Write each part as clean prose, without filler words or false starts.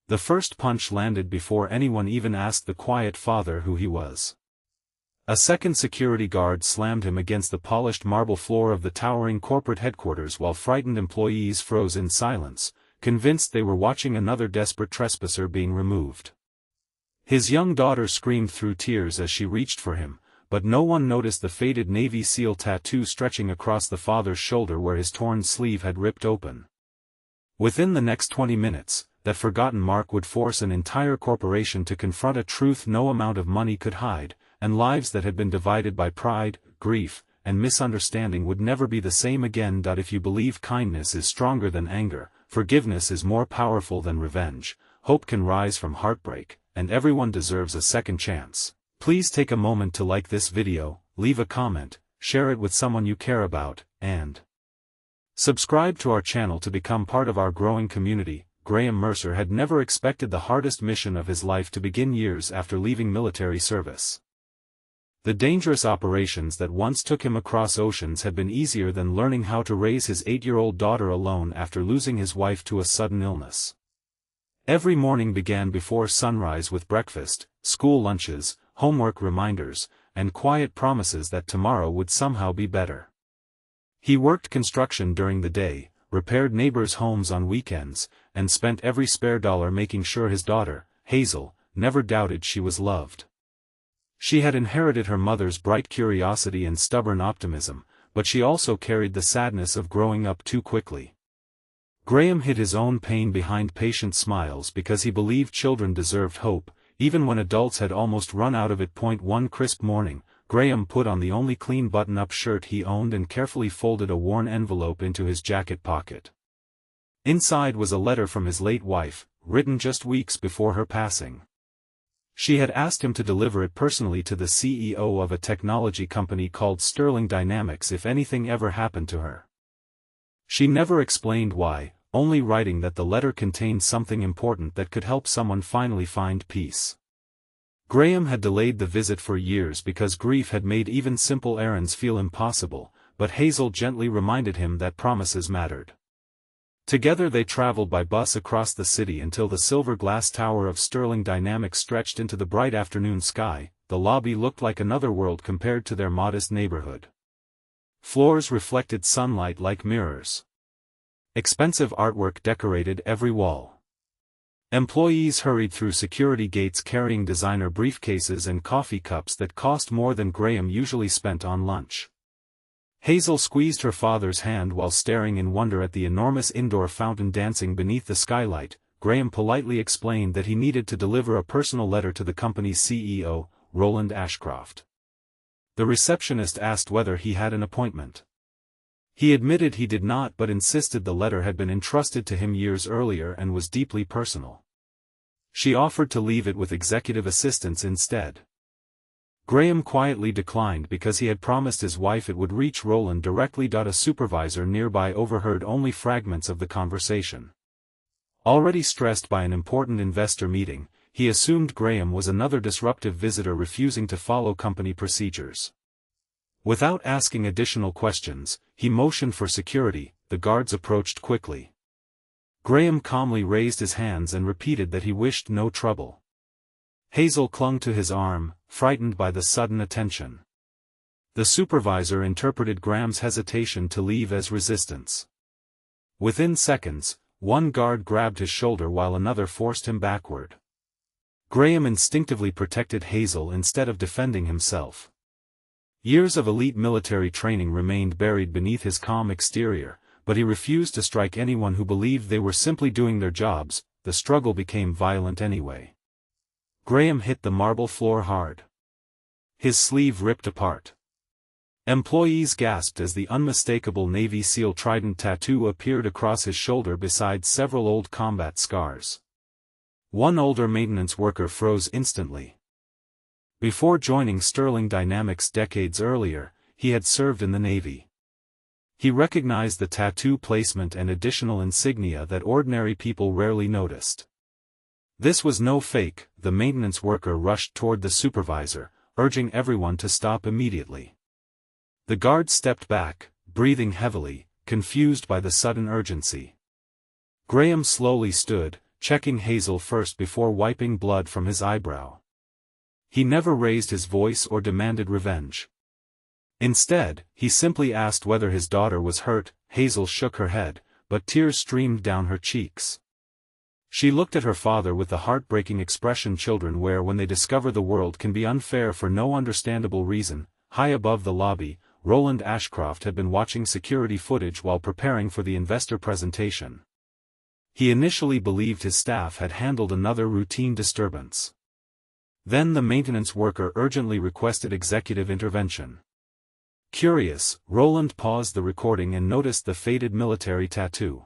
The first punch landed before anyone even asked the quiet father who he was. A second security guard slammed him against the polished marble floor of the towering corporate headquarters while frightened employees froze in silence, convinced they were watching another desperate trespasser being removed. His young daughter screamed through tears as she reached for him, but no one noticed the faded Navy SEAL tattoo stretching across the father's shoulder where his torn sleeve had ripped open. Within the next 20 minutes, that forgotten mark would force an entire corporation to confront a truth no amount of money could hide, and lives that had been divided by pride, grief, and misunderstanding would never be the same again. If you believe kindness is stronger than anger, forgiveness is more powerful than revenge, hope can rise from heartbreak, and everyone deserves a second chance. Please take a moment to like this video, leave a comment, share it with someone you care about, and subscribe to our channel to become part of our growing community. Graham Mercer had never expected the hardest mission of his life to begin years after leaving military service. The dangerous operations that once took him across oceans had been easier than learning how to raise his 8-year-old daughter alone after losing his wife to a sudden illness. Every morning began before sunrise with breakfast, school lunches, homework reminders, and quiet promises that tomorrow would somehow be better. He worked construction during the day, repaired neighbors' homes on weekends, and spent every spare dollar making sure his daughter, Hazel, never doubted she was loved. She had inherited her mother's bright curiosity and stubborn optimism, but she also carried the sadness of growing up too quickly. Graham hid his own pain behind patient smiles because he believed children deserved hope, even when adults had almost run out of it. One crisp morning, Graham put on the only clean button-up shirt he owned and carefully folded a worn envelope into his jacket pocket. Inside was a letter from his late wife, written just weeks before her passing. She had asked him to deliver it personally to the CEO of a technology company called Sterling Dynamics if anything ever happened to her. She never explained why, only writing that the letter contained something important that could help someone finally find peace. Graham had delayed the visit for years because grief had made even simple errands feel impossible, but Hazel gently reminded him that promises mattered. Together they traveled by bus across the city until the silver glass tower of Sterling Dynamics stretched into the bright afternoon sky. The lobby looked like another world compared to their modest neighborhood. Floors reflected sunlight like mirrors. Expensive artwork decorated every wall. Employees hurried through security gates carrying designer briefcases and coffee cups that cost more than Graham usually spent on lunch. Hazel squeezed her father's hand while staring in wonder at the enormous indoor fountain dancing beneath the skylight. Graham politely explained that he needed to deliver a personal letter to the company's CEO, Roland Ashcroft. The receptionist asked whether he had an appointment. He admitted he did not but insisted the letter had been entrusted to him years earlier and was deeply personal. She offered to leave it with executive assistants instead. Graham quietly declined because he had promised his wife it would reach Roland directly. A supervisor nearby overheard only fragments of the conversation. Already stressed by an important investor meeting, he assumed Graham was another disruptive visitor refusing to follow company procedures. Without asking additional questions, he motioned for security. The guards approached quickly. Graham calmly raised his hands and repeated that he wished no trouble. Hazel clung to his arm, frightened by the sudden attention. The supervisor interpreted Graham's hesitation to leave as resistance. Within seconds, one guard grabbed his shoulder while another forced him backward. Graham instinctively protected Hazel instead of defending himself. Years of elite military training remained buried beneath his calm exterior, but he refused to strike anyone who believed they were simply doing their jobs. The struggle became violent anyway. Graham hit the marble floor hard. His sleeve ripped apart. Employees gasped as the unmistakable Navy SEAL trident tattoo appeared across his shoulder beside several old combat scars. One older maintenance worker froze instantly. Before joining Sterling Dynamics decades earlier, he had served in the Navy. He recognized the tattoo placement and additional insignia that ordinary people rarely noticed. This was no fake. The maintenance worker rushed toward the supervisor, urging everyone to stop immediately. The guard stepped back, breathing heavily, confused by the sudden urgency. Graham slowly stood, checking Hazel first before wiping blood from his eyebrow. He never raised his voice or demanded revenge. Instead, he simply asked whether his daughter was hurt. Hazel shook her head, but tears streamed down her cheeks. She looked at her father with the heartbreaking expression children wear when they discover the world can be unfair for no understandable reason. High above the lobby, Roland Ashcroft had been watching security footage while preparing for the investor presentation. He initially believed his staff had handled another routine disturbance. Then the maintenance worker urgently requested executive intervention. Curious, Roland paused the recording and noticed the faded military tattoo.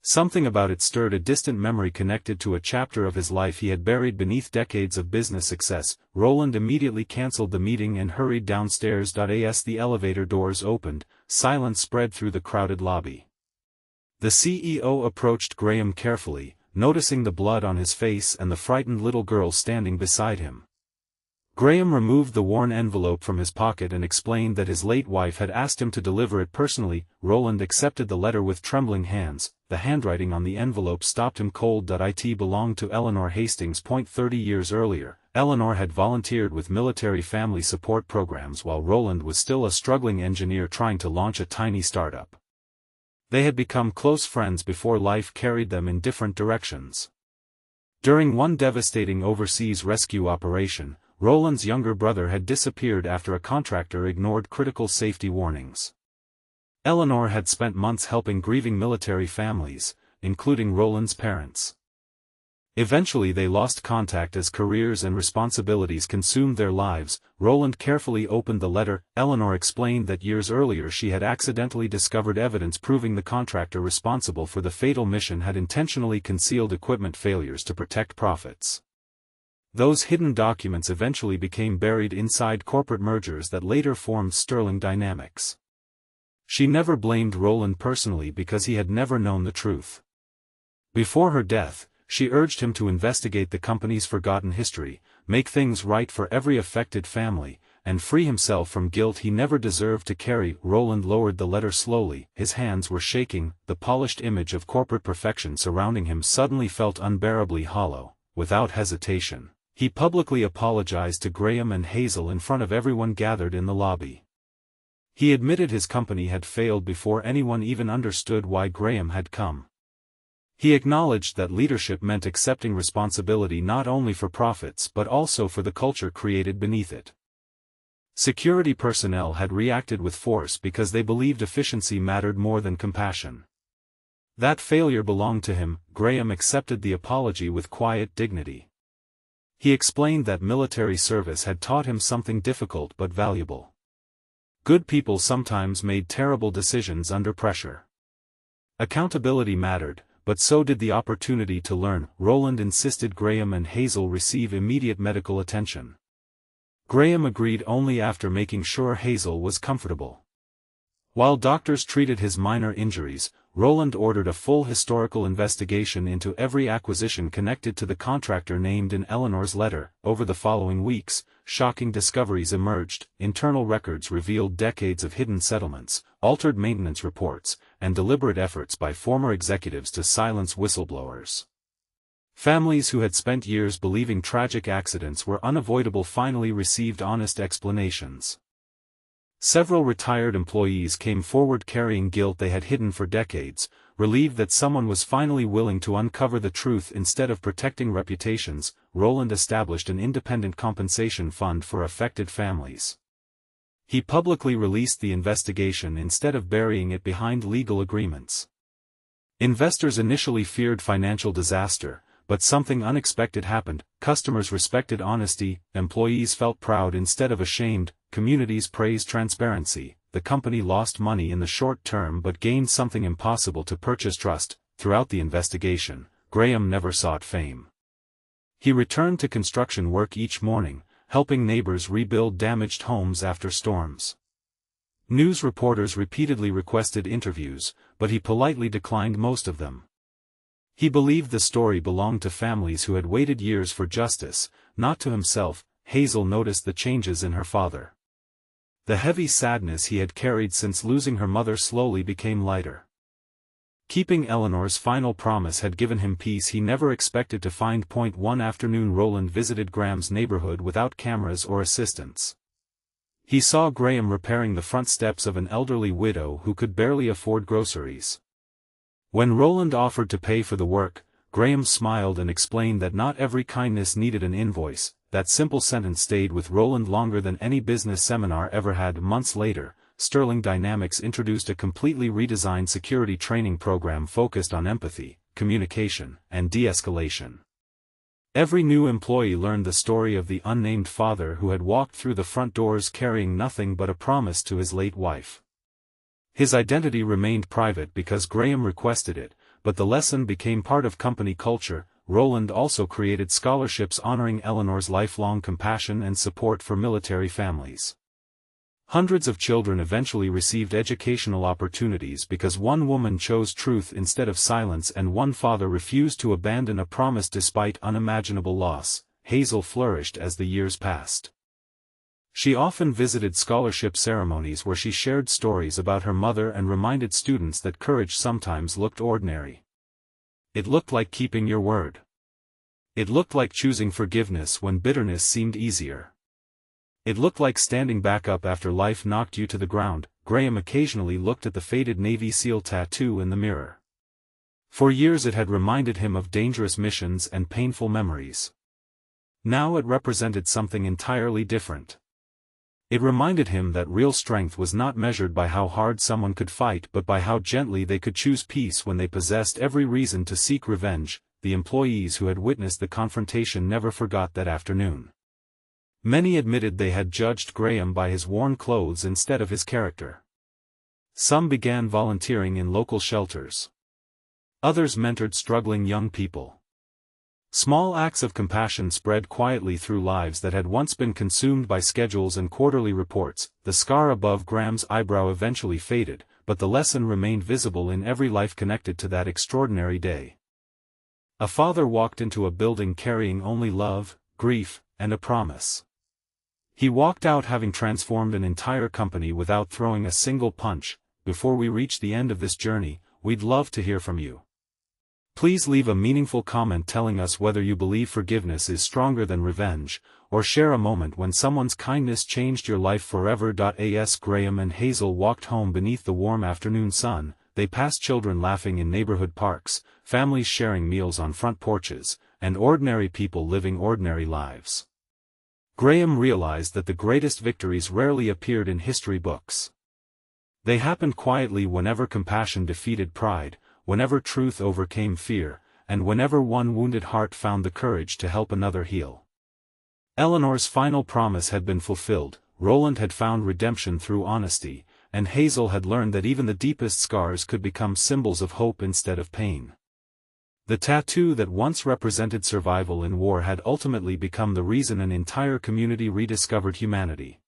Something about it stirred a distant memory connected to a chapter of his life he had buried beneath decades of business success. Roland immediately cancelled the meeting and hurried downstairs. As the elevator doors opened, silence spread through the crowded lobby. The CEO approached Graham carefully, noticing the blood on his face and the frightened little girl standing beside him. Graham removed the worn envelope from his pocket and explained that his late wife had asked him to deliver it personally. Roland accepted the letter with trembling hands. The handwriting on the envelope stopped him cold. It belonged to Eleanor Hastings. 30 years earlier, Eleanor had volunteered with military family support programs while Roland was still a struggling engineer trying to launch a tiny startup. They had become close friends before life carried them in different directions. During one devastating overseas rescue operation, Roland's younger brother had disappeared after a contractor ignored critical safety warnings. Eleanor had spent months helping grieving military families, including Roland's parents. Eventually they lost contact as careers and responsibilities consumed their lives. Roland carefully opened the letter. Eleanor explained that years earlier she had accidentally discovered evidence proving the contractor responsible for the fatal mission had intentionally concealed equipment failures to protect profits. Those hidden documents eventually became buried inside corporate mergers that later formed Sterling Dynamics. She never blamed Roland personally because he had never known the truth. Before her death, she urged him to investigate the company's forgotten history, make things right for every affected family, and free himself from guilt he never deserved to carry. Roland lowered the letter slowly, his hands were shaking, the polished image of corporate perfection surrounding him suddenly felt unbearably hollow. Without hesitation, he publicly apologized to Graham and Hazel in front of everyone gathered in the lobby. He admitted his company had failed before anyone even understood why Graham had come. He acknowledged that leadership meant accepting responsibility not only for profits but also for the culture created beneath it. Security personnel had reacted with force because they believed efficiency mattered more than compassion. That failure belonged to him. Graham accepted the apology with quiet dignity. He explained that military service had taught him something difficult but valuable. Good people sometimes made terrible decisions under pressure. Accountability mattered, but so did the opportunity to learn. Roland insisted Graham and Hazel receive immediate medical attention. Graham agreed only after making sure Hazel was comfortable. While doctors treated his minor injuries, Roland ordered a full historical investigation into every acquisition connected to the contractor named in Eleanor's letter. Over the following weeks, shocking discoveries emerged. Internal records revealed decades of hidden settlements, altered maintenance reports, and deliberate efforts by former executives to silence whistleblowers. Families who had spent years believing tragic accidents were unavoidable finally received honest explanations. Several retired employees came forward carrying guilt they had hidden for decades, relieved that someone was finally willing to uncover the truth instead of protecting reputations. Roland established an independent compensation fund for affected families. He publicly released the investigation instead of burying it behind legal agreements. Investors initially feared financial disaster, but something unexpected happened. Customers respected honesty, employees felt proud instead of ashamed, communities praised transparency. The company lost money in the short term but gained something impossible to purchase: trust. Throughout the investigation, Graham never sought fame. He returned to construction work each morning, helping neighbors rebuild damaged homes after storms. News reporters repeatedly requested interviews, but he politely declined most of them. He believed the story belonged to families who had waited years for justice, not to himself. Hazel noticed the changes in her father. The heavy sadness he had carried since losing her mother slowly became lighter. Keeping Eleanor's final promise had given him peace he never expected to find. One afternoon Roland visited Graham's neighborhood without cameras or assistants. He saw Graham repairing the front steps of an elderly widow who could barely afford groceries. When Roland offered to pay for the work, Graham smiled and explained that not every kindness needed an invoice. That simple sentence stayed with Roland longer than any business seminar ever had. Months later, Sterling Dynamics introduced a completely redesigned security training program focused on empathy, communication, and de-escalation. Every new employee learned the story of the unnamed father who had walked through the front doors carrying nothing but a promise to his late wife. His identity remained private because Graham requested it, but the lesson became part of company culture. Roland also created scholarships honoring Eleanor's lifelong compassion and support for military families. Hundreds of children eventually received educational opportunities because one woman chose truth instead of silence and one father refused to abandon a promise despite unimaginable loss. Hazel flourished as the years passed. She often visited scholarship ceremonies where she shared stories about her mother and reminded students that courage sometimes looked ordinary. It looked like keeping your word. It looked like choosing forgiveness when bitterness seemed easier. It looked like standing back up after life knocked you to the ground. Graham occasionally looked at the faded Navy SEAL tattoo in the mirror. For years it had reminded him of dangerous missions and painful memories. Now it represented something entirely different. It reminded him that real strength was not measured by how hard someone could fight but by how gently they could choose peace when they possessed every reason to seek revenge. The employees who had witnessed the confrontation never forgot that afternoon. Many admitted they had judged Graham by his worn clothes instead of his character. Some began volunteering in local shelters. Others mentored struggling young people. Small acts of compassion spread quietly through lives that had once been consumed by schedules and quarterly reports. The scar above Graham's eyebrow eventually faded, but the lesson remained visible in every life connected to that extraordinary day. A father walked into a building carrying only love, grief, and a promise. He walked out having transformed an entire company without throwing a single punch. Before we reach the end of this journey, we'd love to hear from you. Please leave a meaningful comment telling us whether you believe forgiveness is stronger than revenge, or share a moment when someone's kindness changed your life forever. As Graham and Hazel walked home beneath the warm afternoon sun, they passed children laughing in neighborhood parks, families sharing meals on front porches, and ordinary people living ordinary lives. Graham realized that the greatest victories rarely appeared in history books. They happened quietly whenever compassion defeated pride, whenever truth overcame fear, and whenever one wounded heart found the courage to help another heal. Eleanor's final promise had been fulfilled, Roland had found redemption through honesty, and Hazel had learned that even the deepest scars could become symbols of hope instead of pain. The tattoo that once represented survival in war had ultimately become the reason an entire community rediscovered humanity.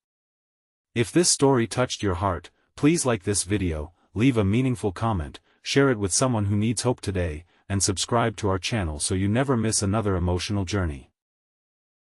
If this story touched your heart, please like this video, leave a meaningful comment, share it with someone who needs hope today, and subscribe to our channel so you never miss another emotional journey.